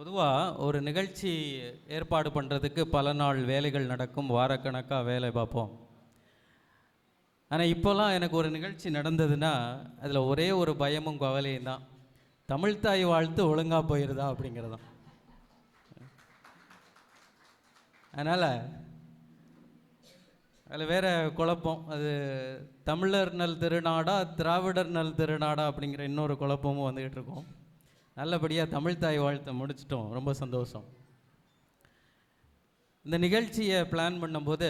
பொதுவாக ஒரு நிகழ்ச்சி ஏற்பாடு பண்ணுறதுக்கு பல நாள் வேலைகள் நடக்கும், வாரக்கணக்காக வேலை பார்ப்போம். ஆனால் இப்போல்லாம் எனக்கு ஒரு நிகழ்ச்சி நடந்ததுன்னா அதில் ஒரே ஒரு பயமும் கவலையும் தான், தமிழ்த்தாய் வாழ்த்து ஒழுங்காக போயிடுதா அப்படிங்கிறதான். அதனால் அதில் வேறு குழப்பம், அது தமிழர் நல் திருநாடா திராவிடர் நல் திருநாடா அப்படிங்கிற இன்னொரு குழப்பமும் வந்துக்கிட்டு இருக்கோம். நல்லபடியாக தமிழ்த்தாய் வாழ்த்தை முடிச்சிட்டோம், ரொம்ப சந்தோஷம். இந்த நிகழ்ச்சியை பிளான் பண்ணும்போது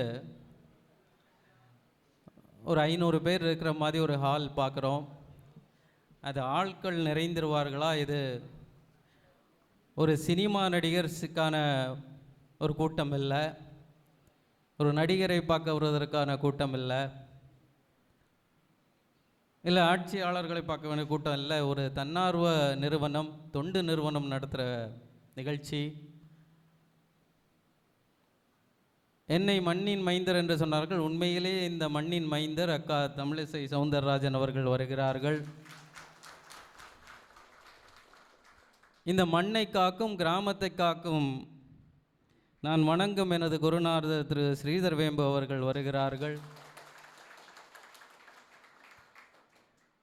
ஒரு 500 பேர் இருக்கிற மாதிரி ஒரு ஹால் பார்க்குறோம். அது ஆட்கள் நிறைந்திருவார்களா, இது ஒரு சினிமா நடிகர்ஸுக்கான ஒரு கூட்டம் இல்லை, ஒரு நடிகரை பார்க்க வருவதற்கான கூட்டம் இல்லை, இல்லை ஆட்சியாளர்களை பார்க்க வேண்டிய கூட்டம் இல்லை, ஒரு தன்னார்வ நிறுவனம், தொண்டு நிறுவனம் நடத்துகிற நிகழ்ச்சி. என்னை மண்ணின் மைந்தர் என்று சொன்னார்கள். உண்மையிலே இந்த மண்ணின் மைந்தர் அக்கா தமிழிசை சவுந்தரராஜன் அவர்கள் வருகிறார்கள். இந்த மண்ணை காக்கும், கிராமத்தை காக்கும் நான் வணங்கும் எனது குருநாதர் திரு ஸ்ரீதர் வேம்பு அவர்கள் வருகிறார்கள்.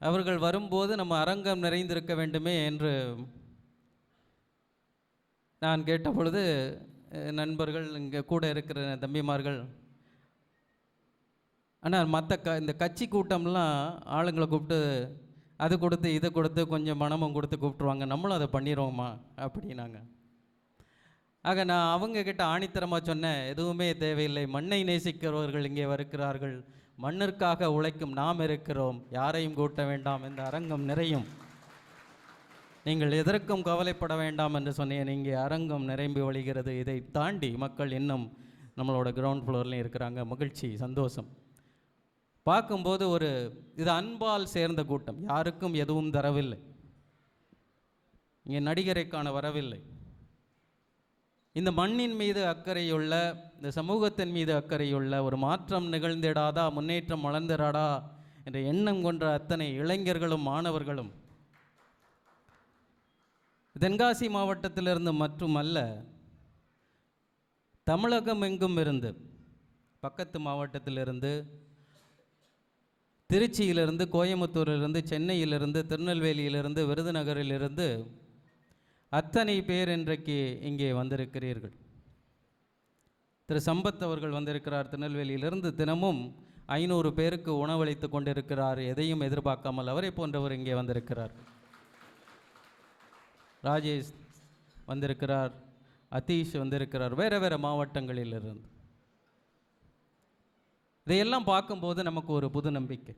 அவர்கள் வரும்போது நம்ம அரங்கம் நிறைந்திருக்க வேண்டுமே என்று நான் கேட்ட பொழுது நண்பர்கள், இங்கே கூட இருக்கிற தம்பிமார்கள், ஆனால் மற்ற இந்த கட்சி கூட்டம்லாம் ஆளுங்களை கூப்பிட்டு அது கொடுத்து இதை கொடுத்து கொஞ்சம் பணமும் கொடுத்து கூப்பிட்ருவாங்க, நம்மளும் அதை பண்ணிடுவோமா அப்படின்னாங்க. ஆக நான் அவங்கக்கிட்ட ஆணித்தரமாக சொன்னேன், எதுவுமே தேவையில்லை, மண்ணை நேசிக்கிறவர்கள் இங்கே வருகிறார்கள், மண்ணிற்காக உழைக்கும் நாம் இருக்கிறோம், யாரையும் கூட்ட வேண்டாம், இந்த அரங்கம் நிறையும், நீங்கள் எதற்கும் கவலைப்பட வேண்டாம் என்று சொன்னேன். இங்கே அரங்கம் நிரம்பி வழிகிறது. இதை தாண்டி மக்கள் இன்னும் நம்மளோட கிரவுண்ட் ஃப்ளோர்லேயும் இருக்கிறாங்க. மகிழ்ச்சி, சந்தோஷம். பார்க்கும்போது இது அன்பால் சேர்ந்த கூட்டம், யாருக்கும் எதுவும் தரவில்லை, இங்கே நடிகரைக்கான வரவில்லை. இந்த மண்ணின் மீது அக்கறையுள்ள, இந்த சமூகத்தின் மீது அக்கறையுள்ள, ஒரு மாற்றம் நிகழ்ந்திடாதா, முன்னேற்றம் வளர்ந்திடாதா என்ற எண்ணம் கொன்ற அத்தனை இளைஞர்களும் மாணவர்களும் தென்காசி மாவட்டத்திலிருந்து மட்டுமல்ல, தமிழகம் எங்கும் இருந்து, பக்கத்து மாவட்டத்திலிருந்து, திருச்சியிலிருந்து, கோயம்புத்தூரிலிருந்து, சென்னையிலிருந்து, திருநெல்வேலியிலிருந்து, விருதுநகரிலிருந்து அத்தனை பேர் இன்றைக்கு இங்கே வந்திருக்கிறீர்கள். திரு சம்பத் அவர்கள் வந்திருக்கிறார் திருநெல்வேலியிலிருந்து, தினமும் 500 பேருக்கு உணவளித்து கொண்டிருக்கிறார், எதையும் எதிர்பார்க்காமல். அவரை போன்றவர் இங்கே வந்திருக்கிறார். ராஜேஷ் வந்திருக்கிறார், அத்தீஷ் வந்திருக்கிறார், வேறு வேறு மாவட்டங்களிலிருந்து. இதையெல்லாம் பார்க்கும்போது நமக்கு ஒரு புது நம்பிக்கை.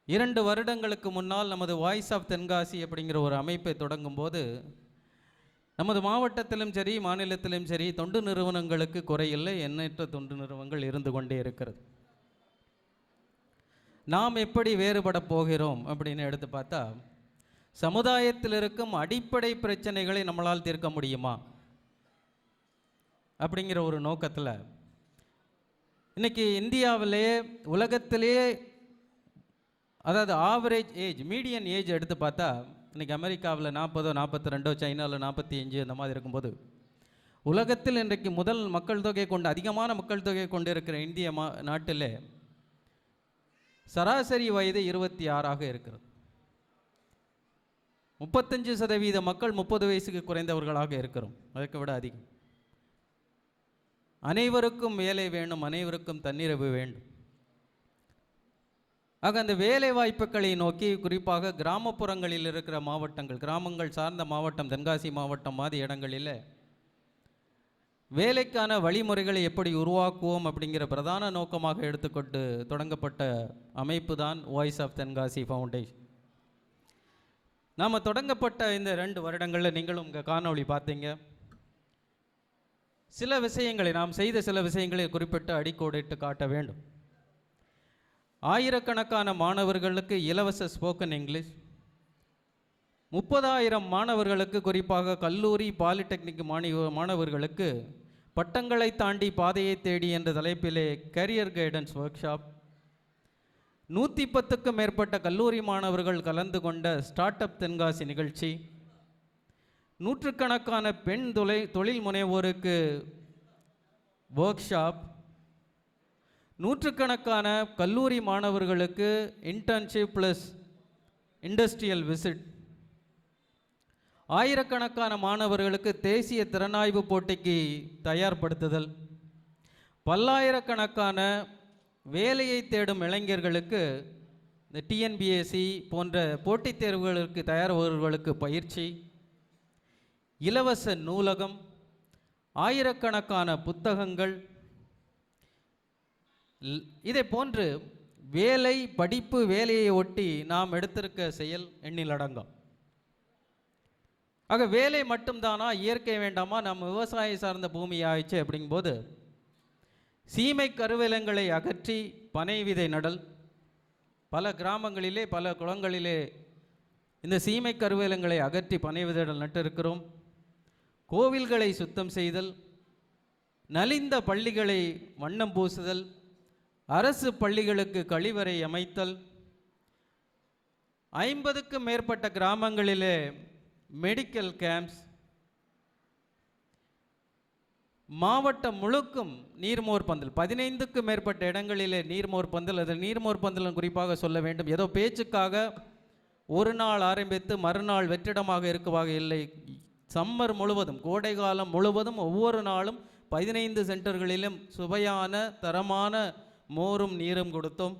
2 வருடங்களுக்கு முன்னால் நமது வாய்ஸ் ஆஃப் தென்காசி அப்படிங்கிற ஒரு அமைப்பை தொடங்கும் போது நமது மாவட்டத்திலும் சரி மாநிலத்திலும் சரி தொண்டு நிறுவனங்களுக்கு குறையில்லை, எண்ணற்ற தொண்டு நிறுவனங்கள் இருந்து கொண்டே இருக்கிறது. நாம் எப்படி வேறுபட போகிறோம் அப்படின்னு எடுத்து பார்த்தா, சமுதாயத்தில் இருக்கும் அடிப்படை பிரச்சனைகளை நம்மளால் தீர்க்க முடியுமா அப்படிங்கிற ஒரு நோக்கத்தில் இன்றைக்கி இந்தியாவிலே, உலகத்திலே, அதாவது ஆவரேஜ் ஏஜ், மீடியன் ஏஜ் எடுத்து பார்த்தா, இன்றைக்கி அமெரிக்காவில் 40, 42, சைனாவில் 45 இந்த மாதிரி இருக்கும்போது, உலகத்தில் இன்றைக்கு முதல் மக்கள் தொகை கொண்டு, அதிகமான மக்கள் தொகை கொண்டு இருக்கிற இந்திய நாட்டில் சராசரி வயது 26ஆக இருக்கிறது. 35% மக்கள் 30 வயசுக்கு குறைந்தவர்களாக இருக்கிறோம், அதற்கு விட அதிகம். அனைவருக்கும் வேலை வேண்டும், அனைவருக்கும் தன்னிறைவு வேண்டும். ஆக அந்த வேலை வாய்ப்புகளை நோக்கி, குறிப்பாக கிராமப்புறங்களில் இருக்கிற மாவட்டங்கள், கிராமங்கள் சார்ந்த மாவட்டம், தென்காசி மாவட்டம் மாதிரி இடங்களில் வேலைக்கான வழிமுறைகளை எப்படி உருவாக்குவோம் அப்படிங்கிற பிரதான நோக்கமாக எடுத்துக்கொண்டு தொடங்கப்பட்ட அமைப்பு தான் வாய்ஸ் ஆஃப் தென்காசி ஃபவுண்டேஷன். நாம் தொடங்கப்பட்ட இந்த 2 வருடங்களில் நீங்களும் உங்கள் காணொளி பார்த்தீங்க. சில விஷயங்களை, நாம் செய்த சில விஷயங்களை குறிப்பிட்டு அடிக்கோடிட்டு காட்ட வேண்டும். ஆயிரக்கணக்கான மாணவர்களுக்கு இலவச ஸ்போக்கன் இங்கிலீஷ், 30,000 மாணவர்களுக்கு, குறிப்பாக கல்லூரி பாலிடெக்னிக் மாணவர்களுக்கு பட்டங்களை தாண்டி பாதையை தேடி என்ற தலைப்பிலே கரியர் கைடன்ஸ் ஒர்க் ஷாப், 110க்கும் மேற்பட்ட கல்லூரி மாணவர்கள் கலந்து கொண்ட ஸ்டார்ட் அப் தென்காசி நிகழ்ச்சி, நூற்றுக்கணக்கான பெண் தொழில் முனைவோருக்கு ஒர்க் ஷாப், நூற்றுக்கணக்கான கல்லூரி மாணவர்களுக்கு இன்டர்ன்ஷிப் ப்ளஸ் இண்டஸ்ட்ரியல் விசிட், ஆயிரக்கணக்கான மாணவர்களுக்கு தேசிய திறனாய்வு போட்டிக்கு தயார்படுத்துதல், பல்லாயிரக்கணக்கான வேலையை தேடும் இளைஞர்களுக்கு இந்த டிஎன்பிஎஸ்சி போன்ற போட்டித் தேர்வுகளுக்கு தயாராபவர்களுக்கு பயிற்சி, இலவச நூலகம், ஆயிரக்கணக்கான புத்தகங்கள், இதை போன்று வேலை, படிப்பு, வேலையை ஒட்டி நாம் எடுத்திருக்க செயல் எண்ணில் அடங்கும். ஆக வேலை மட்டும்தானா, இயற்கை வேண்டாமா, நம்ம விவசாயம் சார்ந்த பூமி ஆயிடுச்சு அப்படிங்கும்போது சீமை கருவேலங்களை அகற்றி பனை விதை நடல். பல கிராமங்களிலே பல குளங்களிலே இந்த சீமை கருவேலங்களை அகற்றி பனை விதைகள் நட்டிருக்கிறோம். கோவில்களை சுத்தம் செய்தல், நலிந்த பள்ளிகளை வண்ணம் பூசுதல், அரசு பள்ளிகளுக்கு கழிவறை அமைத்தல், 50க்கும் மேற்பட்ட கிராமங்களிலே மெடிக்கல் கேம்ப்ஸ், மாவட்டம் முழுக்கும் நீர்மோர் பந்தல், 15க்கும் மேற்பட்ட இடங்களிலே நீர்மோர் பந்தல். அதில் நீர்மோர் பந்தல் குறிப்பாக சொல்ல வேண்டும், ஏதோ பேச்சுக்காக ஒரு நாள் ஆரம்பித்து மறுநாள் வெற்றிடமாக இருக்கவாக இல்லை. சம்மர் முழுவதும், கோடை காலம் முழுவதும் ஒவ்வொரு நாளும் 15 சென்டர்களிலும் சுவையான தரமான மோரும் நீரும் கொடுத்தோம்.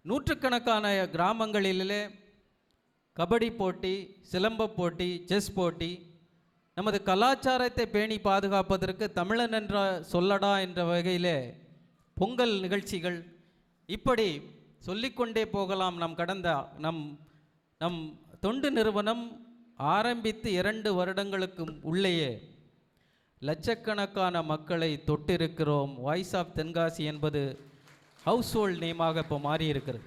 நூற்றுக்கணக்கான கிராமங்களிலே கபடி போட்டி, சிலம்ப போட்டி, செஸ் போட்டி, நமது கலாச்சாரத்தை பேணி பாதுகாப்பதற்கு தமிழன் என்ற சொல்லடா என்ற வகையிலே பொங்கல் நிகழ்ச்சிகள், இப்படி சொல்லிக்கொண்டே போகலாம். நம் தொண்டு நிறுவனம் ஆரம்பித்து 2 வருடங்களுக்கு உள்ளேயே லட்சக்கணக்கான மக்களை தொட்டிருக்கிறோம். வாய்ஸ் ஆஃப் தென்காசி என்பது ஹவுஸ் ஹோல்ட் நேமாக இப்போ மாறி இருக்கிறது.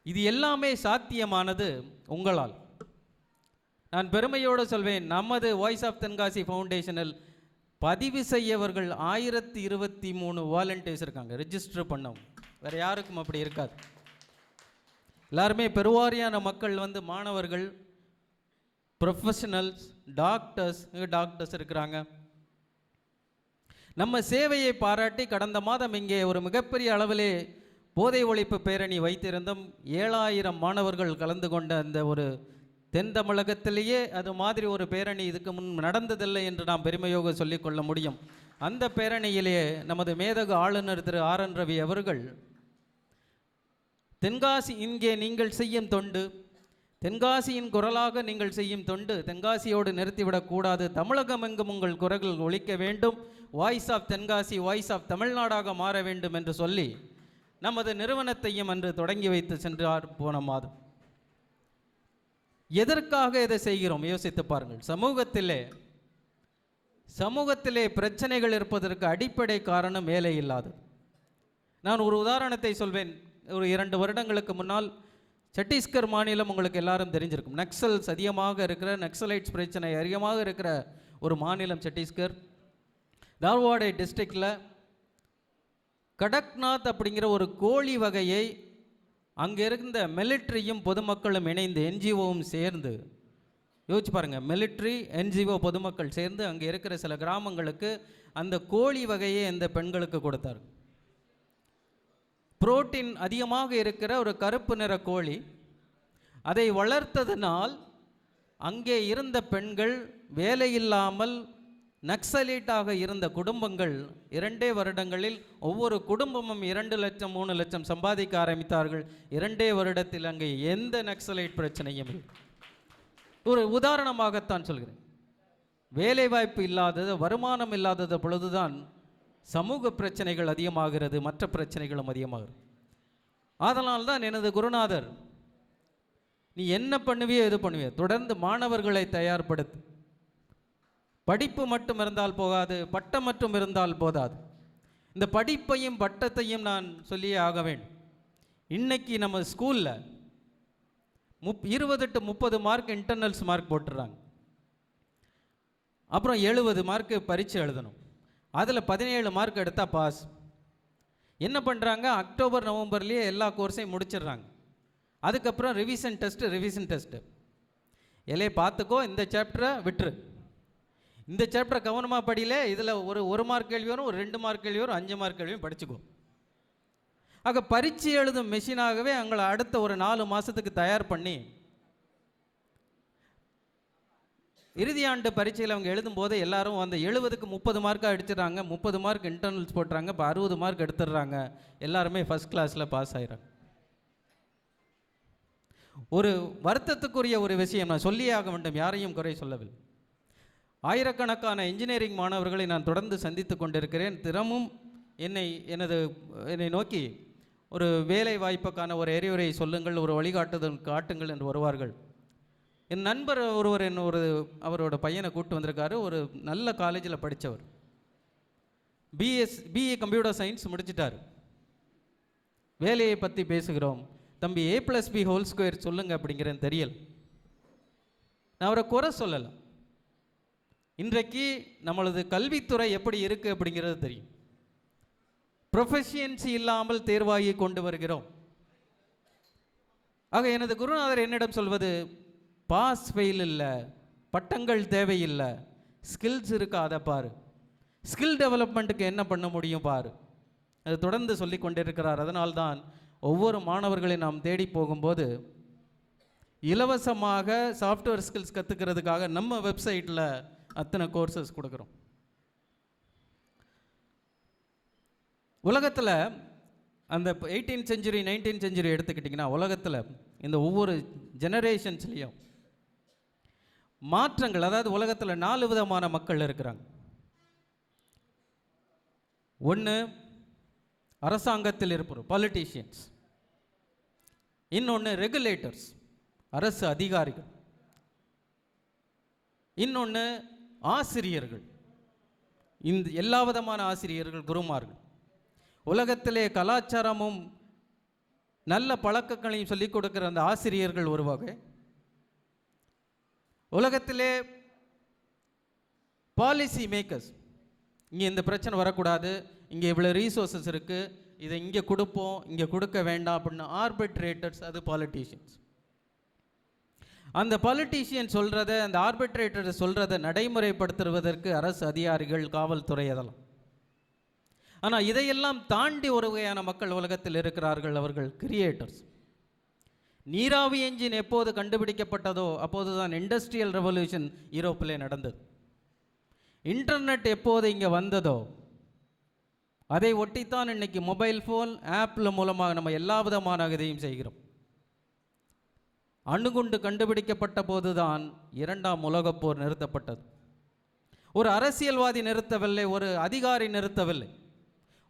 இது எல்லாமே சாத்தியமானது உங்களால். நான் பெருமையோடு சொல்வேன், நமது வாய்ஸ் ஆஃப் தென்காசி ஃபவுண்டேஷனில் பதிவு செய்யவர்கள் 1023 வாலண்டியர்ஸ் இருக்காங்க, ரெஜிஸ்டர் பண்ணவும். வேறு யாருக்கும் அப்படி இருக்காது. எல்லாருமே பெருவாரியான மக்கள் மாணவர்கள், ப்ரொஃபஷனல்ஸ், டாக்டர்ஸ் இருக்கிறாங்க. நம்ம சேவையை பாராட்டி கடந்த மாதம் இங்கே ஒரு மிகப்பெரிய அளவிலே போதை ஒழிப்பு பேரணி வைத்திருந்தோம். 7000 மாணவர்கள் கலந்து கொண்ட அந்த ஒரு தென் தமிழகத்திலேயே அது மாதிரி ஒரு பேரணி இதுக்கு முன் நடந்ததில்லை என்று நாம் பெருமையோக சொல்லிக்கொள்ள முடியும். அந்த பேரணியிலே நமது மேதகு ஆளுநர் திரு RN ரவி அவர்கள் தென்காசி, இங்கே நீங்கள் செய்யும் தொண்டு, தென்காசியின் குரலாக நீங்கள் செய்யும் தொண்டு தென்காசியோடு நிறுத்திவிடக்கூடாது, தமிழகம் எங்கும் உங்கள் குரல்கள் ஒலிக்க வேண்டும், voice of Tenkasi voice of தமிழ்நாடாக மாற வேண்டும் என்று சொல்லி நமது நிறுவனத்தையும் அன்று தொடங்கி வைத்து சென்றார் போன மாதம். எதற்காக இதை செய்கிறோம் யோசித்து பாருங்கள். சமூகத்திலே பிரச்சனைகள் இருப்பதற்கு அடிப்படை காரணம் வேலை இல்லாது. நான் ஒரு உதாரணத்தை சொல்வேன். ஒரு 2 வருடங்களுக்கு முன்னால் சத்தீஸ்கர் மாநிலம் உங்களுக்கு எல்லாரும் தெரிஞ்சிருக்கும். நக்சல்ஸ் அதிகமாக இருக்கிற, நக்சலைட்ஸ் பிரச்சனை அதிகமாக இருக்கிற ஒரு மாநிலம் சத்தீஸ்கர். தார்வாடே டிஸ்ட்ரிக்டில் கடக்நாத் அப்படிங்கிற ஒரு கோழி வகையை அங்கே இருந்த மிலிட்ரியும் பொதுமக்களும் இணைந்து, NGOவும் சேர்ந்து, யோசிச்சு பாருங்கள், மிலிட்ரி, NGO, பொதுமக்கள் சேர்ந்து அங்கே இருக்கிற சில கிராமங்களுக்கு அந்த கோழி வகையை அந்த பெண்களுக்கு கொடுத்தார். புரோட்டீன் அதிகமாக இருக்கிற ஒரு கருப்பு நிற கோழி. அதை வளர்த்ததினால் அங்கே இருந்த பெண்கள், வேலையில்லாமல் நக்சலைட்டாக இருந்த குடும்பங்கள் 2 வருடங்களில் ஒவ்வொரு குடும்பமும் 2 லட்சம் 3 லட்சம் சம்பாதிக்க ஆரம்பித்தார்கள். 2 வருடத்தில் அங்கே எந்த நக்சலைட் பிரச்சனையும் இல்லை. ஒரு உதாரணமாகத்தான் சொல்கிறேன். வேலைவாய்ப்பு இல்லாதது, வருமானம் இல்லாதது பொழுதுதான் சமூக பிரச்சனைகள் அதிகமாகிறது, மற்ற பிரச்சனைகளும் அதிகமாகிறது. அதனால்தான் எனது குருநாதர், நீ என்ன பண்ணுவியோ எது பண்ணுவியோ, தொடர்ந்து மாணவர்களை தயார்படுத்து. படிப்பு மட்டும் இருந்தால் போகாது, பட்டம் மட்டும் இருந்தால் போதாது. இந்த படிப்பையும் பட்டத்தையும் நான் சொல்லியே ஆக வேண்டும். இன்னைக்கு நம்ம ஸ்கூலில் 20 to 30 மார்க் இன்டர்னல்ஸ் மார்க் போட்டுடுறாங்க. அப்புறம் 70 மார்க்கு பரீட்சை எழுதணும். அதில் 17 மார்க் எடுத்தால் பாஸ். என்ன பண்ணுறாங்க, அக்டோபர் நவம்பர்லேயே எல்லா கோர்ஸையும் முடிச்சிடுறாங்க. அதுக்கப்புறம் ரிவிஷன் டெஸ்ட்டு. எல்லே பார்த்துக்கோ, இந்த சாப்டரை விட்டுரு, இந்த சாப்டரை கவனமாக படியில, இதில் ஒரு மார்க் கேள்வி வரும், ஒரு 2 மார்க் கேள்வி வரும், 5 மார்க் கேள்வியும் படிச்சுக்கோ. ஆக பரீட்சை எழுதும் மெஷினாகவே அவங்கள அடுத்த ஒரு 4 மாதத்துக்கு தயார் பண்ணி, இறுதி ஆண்டு பரீட்சையில் அவங்க எழுதும்போது எல்லாரும் அந்த 70க்கு 30 மார்க்காக அடிச்சிடறாங்க, 30 மார்க் இன்டர்னல்ஸ் போட்டுறாங்க, இப்போ 60 மார்க் எடுத்துடுறாங்க, எல்லாருமே ஃபஸ்ட் கிளாஸில் பாஸ் ஆகிறாங்க. ஒரு வருத்தத்துக்குரிய ஒரு விஷயம், நான் சொல்லியே ஆக வேண்டும், யாரையும் குறை சொல்லவில்லை. ஆயிரக்கணக்கான இன்ஜினியரிங் மாணவர்களை நான் தொடர்ந்து சந்தித்து கொண்டிருக்கிறேன். தினமும் என்னை நோக்கி ஒரு வேலை வாய்ப்புக்கான ஒரு எரியுரை சொல்லுங்கள், ஒரு வழிகாட்டுதல் காட்டுங்கள் என்று வருவார்கள். என் நண்பர் ஒருவர் அவரோட பையனை கூப்பிட்டு வந்திருக்காரு. ஒரு நல்ல காலேஜில் படித்தவர், பிஏ கம்ப்யூட்டர் சயின்ஸ் முடிச்சிட்டார். வேலையை பற்றி பேசுகிறோம். தம்பி A+B² சொல்லுங்க அப்படிங்கிறேன், தெரியல. நான் அவரை குறை சொல்லலை. இன்றைக்கு நம்மளது கல்வித்துறை எப்படி இருக்குது அப்படிங்கிறது தெரியும். ப்ரொஃபஷியன்சி இல்லாமல் தேர்வாகி கொண்டு வருகிறோம். ஆக எனது குருநாதர் என்னிடம் சொல்வது, பாஸ் ஃபெயில் இல்லை, பட்டங்கள் தேவையில்லை, ஸ்கில்ஸ் இருக்கா அதை பாரு, ஸ்கில் டெவலப்மெண்ட்டுக்கு என்ன பண்ண முடியும் பாரு, அது தொடர்ந்து சொல்லி கொண்டிருக்கிறார். அதனால்தான் ஒவ்வொரு மாணவர்களை நாம் தேடி போகும்போது இலவசமாக சாஃப்ட்வேர் ஸ்கில்ஸ் கற்றுக்கிறதுக்காக நம்ம வெப்சைட்டில் அத்தனை கோர்சஸ் கொடுக்குறோம். உலகத்தில் அந்த 18th century 19th century எடுத்துக்கிட்டிங்கன்னா, உலகத்தில் இந்த ஒவ்வொரு ஜெனரேஷன்ஸ்லேயும் மாற்றங்கள், அதாவது உலகத்தில் 4 விதமான மக்கள் இருக்கிறாங்க. ஒன்று அரசாங்கத்தில் இருப்போம், பாலிட்டிஷியன்ஸ். இன்னொன்று ரெகுலேட்டர்ஸ், அரசு அதிகாரிகள். இன்னொன்று ஆசிரியர்கள், இந்த எல்லா விதமான ஆசிரியர்கள், குருமார்கள். உலகத்திலே கலாச்சாரமும் நல்ல பழக்கங்களையும் சொல்லிக் கொடுக்கிற அந்த ஆசிரியர்கள் ஒரு வகை. உலகத்திலே பாலிசி மேக்கர்ஸ், இங்கே இந்த பிரச்சனை வரக்கூடாது, இங்கே இவ்வளோ ரீசோர்ஸஸ் இருக்குது, இதை இங்கே கொடுப்போம், இங்கே கொடுக்க வேண்டாம் அப்படின்னு ஆர்பிட்ரேட்டர்ஸ், அது பாலிட்டிஷியன்ஸ். அந்த பாலிட்டிஷியன் சொல்கிறத, அந்த ஆர்பிட்ரேட்டர் சொல்கிறத நடைமுறைப்படுத்துவதற்கு அரசு அதிகாரிகள், காவல்துறை, அதெல்லாம். ஆனால் இதையெல்லாம் தாண்டி ஒரு வகையான மக்கள் உலகத்தில் இருக்கிறார்கள், அவர்கள் கிரியேட்டர்ஸ். நீராவி என்ஜின் எப்போது கண்டுபிடிக்கப்பட்டதோ அப்போது தான் இண்டஸ்ட்ரியல் ரெவல்யூஷன் யூரோப்பிலே நடந்தது. இன்டர்நெட் எப்போது இங்கே வந்ததோ அதை ஒட்டித்தான் இன்னைக்கு மொபைல் ஃபோன் ஆப்பில் மூலமாக நம்ம எல்லா விதமான இதையும் செய்கிறோம். அணுகுண்டு கண்டுபிடிக்கப்பட்ட போதுதான் 2ஆம் உலகப் போர் நிறுத்தப்பட்டது. ஒரு அரசியல்வாதி நிறுத்தவில்லை, ஒரு அதிகாரி நிறுத்தவில்லை.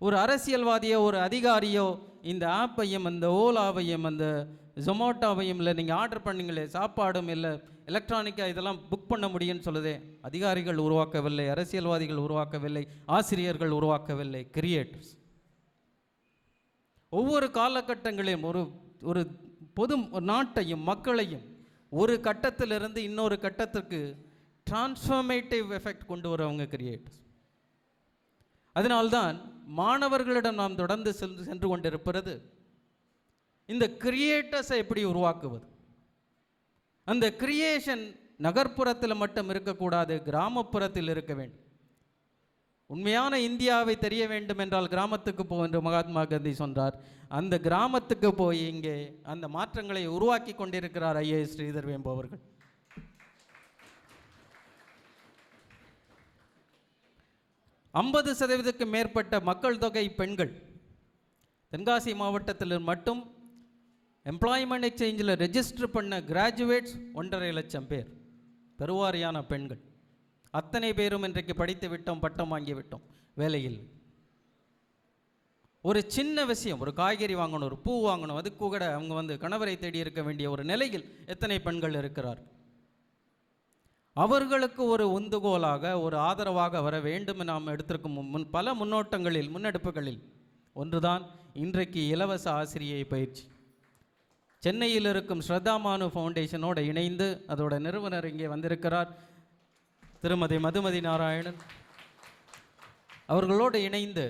ஒரு அரசியல்வாதியோ ஒரு அதிகாரியோ இந்த ஆப்பையும் அந்த ஓலாவையும் அந்த ஜொமேட்டோவையும் இல்லை, நீங்கள் ஆர்டர் பண்ணிங்களே சாப்பாடும் இல்லை, எலக்ட்ரானிக்காக இதெல்லாம் புக் பண்ண முடியும்னு சொல்லுதே, அதிகாரிகள் உருவாக்கவில்லை, அரசியல்வாதிகள் உருவாக்கவில்லை, ஆசிரியர்கள் உருவாக்கவில்லை, கிரியேட்டர்ஸ். ஒவ்வொரு காலகட்டங்களையும் ஒரு பொது நாட்டையும் மக்களையும் ஒரு கட்டத்திலிருந்து இன்னொரு கட்டத்திற்கு டிரான்ஸ்ஃபர்மேட்டிவ் எஃபெக்ட் கொண்டு வரவங்க கிரியேட்டர்ஸ். அதனால்தான் மாணவர்களிடம் நாம் தொடர்ந்து சென்று கொண்டிருப்பது, இந்த கிரியேட்டர்ஸை எப்படி உருவாக்குவது. அந்த கிரியேஷன் நகர்ப்புறத்தில் மட்டும் இருக்கக்கூடாது, கிராமப்புறத்தில் இருக்க வேண்டும். உண்மையான இந்தியாவை தெரிய வேண்டும் என்றால் கிராமத்துக்கு போ என்று மகாத்மா காந்தி சொன்னார். அந்த கிராமத்துக்கு போய் இங்கே அந்த மாற்றங்களை உருவாக்கி கொண்டிருக்கிறார் ஐஏஎஸ் ஸ்ரீதர் வேம்பு அவர்கள். ஐம்பது சதவீதத்துக்கு மேற்பட்ட மக்கள் தொகை பெண்கள். தென்காசி மாவட்டத்தில் மட்டும் எம்ப்ளாய்மெண்ட் எக்ஸ்சேஞ்சில் ரெஜிஸ்டர் பண்ண கிராஜுவேட்ஸ் 1.5 லட்சம் பேர், பெருவாரியான பெண்கள். அத்தனை பேரும் இன்றைக்கு படித்து விட்டோம், பட்டம் வாங்கி விட்டோம், வேலையில். ஒரு சின்ன விஷயம், ஒரு காய்கறி வாங்கணும், ஒரு பூ வாங்கணும், அதுக்கு கூட அவங்க கணவரை தேடி இருக்க வேண்டிய ஒரு நிலையில் எத்தனை பெண்கள் இருக்கிறார். அவர்களுக்கு ஒரு உந்துகோலாக, ஒரு ஆதரவாக வர வேண்டும். நாம் எடுத்திருக்கும் பல முன்னெடுப்புகளில் ஒன்றுதான் இன்றைக்கு இலவச ஆசிரியை பயிற்சி. சென்னையில் இருக்கும் ஸ்ரத்தா மானு ஃபவுண்டேஷனோடு இணைந்து, அதோட நிறுவனர் இங்கே வந்திருக்கிறார் திருமதி மதுமதி நாராயணன், அவர்களோடு இணைந்து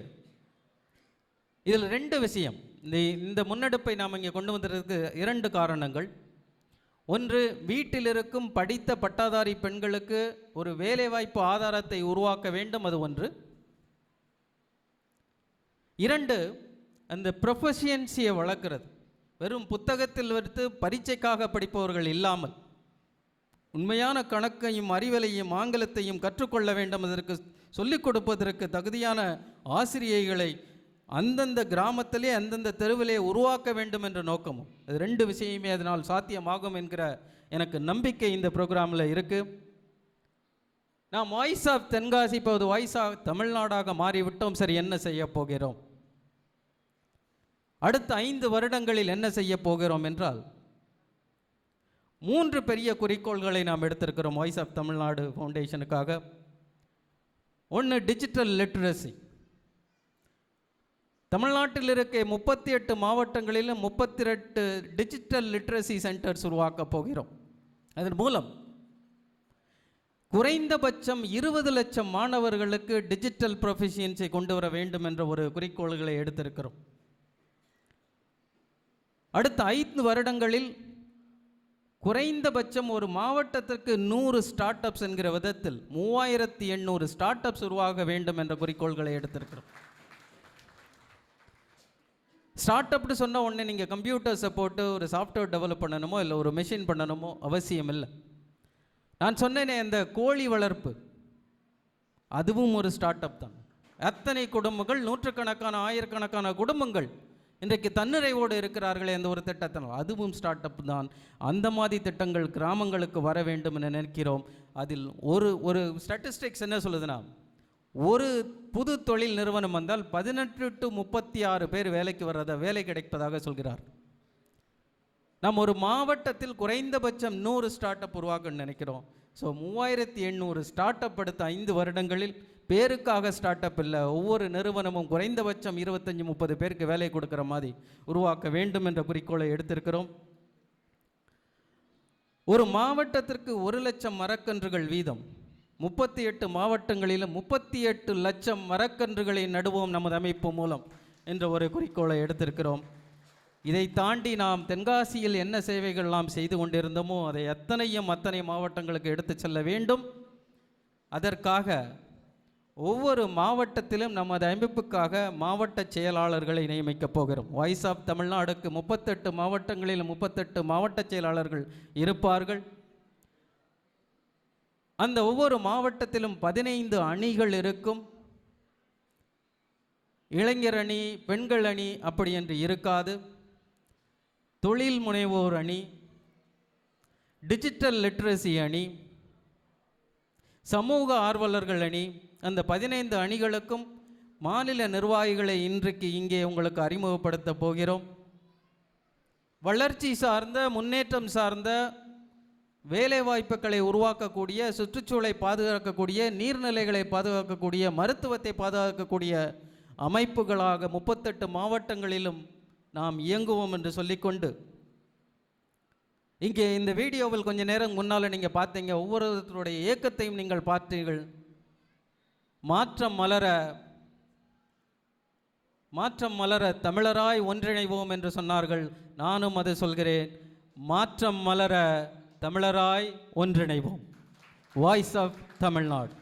இதில் 2 விஷயம். இந்த முன்னெடுப்பை நாம் இங்கே கொண்டு வந்ததற்கு 2 காரணங்கள். ஒன்று, வீட்டில் இருக்கும் படித்த பட்டாதாரி பெண்களுக்கு ஒரு வேலைவாய்ப்பு ஆதாரத்தை உருவாக்க வேண்டும், அது ஒன்று. 2, அந்த ப்ரொஃபஷியன்சியை வளர்க்கிறது. வெறும் புத்தகத்தில் வைத்து பரீட்சைக்காக படிப்பவர்கள் இல்லாமல் உண்மையான கணக்கையும் அறிவியலையும் ஆங்கிலத்தையும் கற்றுக்கொள்ள வேண்டும், அதற்கு சொல்லிக் கொடுப்பதற்கு தகுதியான ஆசிரியைகளை அந்தந்த கிராமத்திலே அந்தந்த தெருவிலே உருவாக்க வேண்டும் என்ற நோக்கமும், அது 2 விஷயமே அதனால் சாத்தியமாகும் என்கிற எனக்கு நம்பிக்கை இந்த ப்ரோக்ராமில் இருக்குது. நாம் வாய்ஸ் ஆஃப் தென்காசி இப்போது வாய்ஸ் ஆஃப் தமிழ்நாடாக மாறிவிட்டோம். சரி, என்ன செய்ய போகிறோம்? அடுத்த 5 வருடங்களில் என்ன செய்ய போகிறோம் என்றால் 3 பெரிய குறிக்கோள்களை நாம் எடுத்திருக்கிறோம் வாய்ஸ் ஆஃப் தமிழ்நாடு ஃபவுண்டேஷனுக்காக. ஒன்று, டிஜிட்டல் லிட்ரஸி. தமிழ்நாட்டில் இருக்க 38 மாவட்டங்களிலும் 32 டிஜிட்டல் லிட்ரஸி சென்டர்ஸ் உருவாக்க போகிறோம். அதன் மூலம் குறைந்தபட்சம் 20 லட்சம் மாணவர்களுக்கு டிஜிட்டல் ப்ரொஃபிஷியன்சி கொண்டு வர வேண்டும் என்ற ஒரு குறிக்கோள்களை எடுத்திருக்கிறோம். அடுத்த 5 வருடங்களில் குறைந்தபட்சம் ஒரு மாவட்டத்திற்கு 100 ஸ்டார்ட் அப்ஸ் என்கிற விதத்தில் 3800 ஸ்டார்ட் அப்ஸ் உருவாக வேண்டும் என்ற குறிக்கோள்களை எடுத்திருக்கிறோம். ஸ்டார்ட் அப்னு சொன்ன உடனே நீங்கள் கம்ப்யூட்டர்ஸை போட்டு ஒரு சாஃப்ட்வேர் டெவலப் பண்ணணுமோ இல்லை ஒரு மெஷின் பண்ணணுமோ அவசியம் இல்லை. நான் சொன்னேனே, இந்த கோழி வளர்ப்பு, அதுவும் ஒரு ஸ்டார்ட் அப் தான். அத்தனை குடும்பங்கள், நூற்றுக்கணக்கான ஆயிரக்கணக்கான குடும்பங்கள் இன்றைக்கு தன்னிறைவோடு இருக்கிறார்களே அந்த ஒரு திட்டத்தினால், அதுவும் ஸ்டார்ட் அப் தான். அந்த மாதிரி திட்டங்கள் கிராமங்களுக்கு வர வேண்டும் என நினைக்கிறோம். அதில் ஒரு ஸ்டாட்டிஸ்டிக்ஸ் என்ன சொல்லுதுன்னா, ஒரு புது தொழில் நிறுவனம் வந்தால் 18 to 36 பேர் வேலைக்கு வேலை கிடைப்பதாக சொல்கிறார். நாம் ஒரு மாவட்டத்தில் குறைந்தபட்சம் 100 ஸ்டார்ட் அப் உருவாக்கணும்னு நினைக்கிறோம். ஸோ 3800 ஸ்டார்ட் அப் அடுத்த 5 வருடங்களில், பேருக்காக ஸ்டார்ட் அப் இல்லை, ஒவ்வொரு நிறுவனமும் குறைந்தபட்சம் 25-30 பேருக்கு வேலை கொடுக்குற மாதிரி உருவாக்க வேண்டும் என்ற குறிக்கோளை எடுத்திருக்கிறோம். ஒரு மாவட்டத்திற்கு 1 லட்சம் மரக்கன்றுகள் வீதம், 38 மாவட்டங்களிலும் 38 லட்சம் மரக்கன்றுகளை நடுவோம் நமது அமைப்பு மூலம் என்ற ஒரு குறிக்கோளை எடுத்திருக்கிறோம். இதை தாண்டி நாம் தென்காசியில் என்ன சேவைகள் நாம் செய்து கொண்டிருந்தோமோ அதை அத்தனை மாவட்டங்களுக்கு எடுத்து செல்ல வேண்டும். அதற்காக ஒவ்வொரு மாவட்டத்திலும் நமது அமைப்புக்காக மாவட்ட செயலாளர்களை நியமிக்கப் போகிறோம். வாய்ஸ் ஆஃப் தமிழ்நாடுக்கு 38 மாவட்டங்களில் 38 மாவட்ட செயலாளர்கள் இருப்பார்கள். அந்த ஒவ்வொரு மாவட்டத்திலும் 15 அணிகள் இருக்கும். இளைஞர் அணி, பெண்கள் அணி அப்படி என்று இருக்காது. தொழில் முனைவோர் அணி, டிஜிட்டல் லிட்ரஸி அணி, சமூக ஆர்வலர்கள் அணி, அந்த 15 அணிகளுக்கும் மாநில நிர்வாகிகளை இன்றைக்கு இங்கே உங்களுக்கு அறிமுகப்படுத்த போகிறோம். வளர்ச்சி சார்ந்த, முன்னேற்றம் சார்ந்த, வேலைவாய்ப்புகளை உருவாக்கக்கூடிய, சுற்றுச்சூழலை பாதுகாக்கக்கூடிய, நீர்நிலைகளை பாதுகாக்கக்கூடிய, மருத்துவத்தை பாதுகாக்கக்கூடிய அமைப்புகளாக 38 மாவட்டங்களிலும் நாம் இயங்குவோம் என்று சொல்லிக்கொண்டு, இங்கே இந்த வீடியோவில் கொஞ்ச நேரம் முன்னால் நீங்கள் பார்த்தீங்க, ஒவ்வொருத்தருடைய இயக்கத்தையும் நீங்கள் பார்த்தீர்கள். மாற்றம் மலர தமிழராய் ஒன்றிணைவோம் என்று சொன்னார்கள். நானும் அதை சொல்கிறேன், மாற்றம் மலர தமிழராய் ஒன்றிணைவோம். Voice of Tamil Nadu.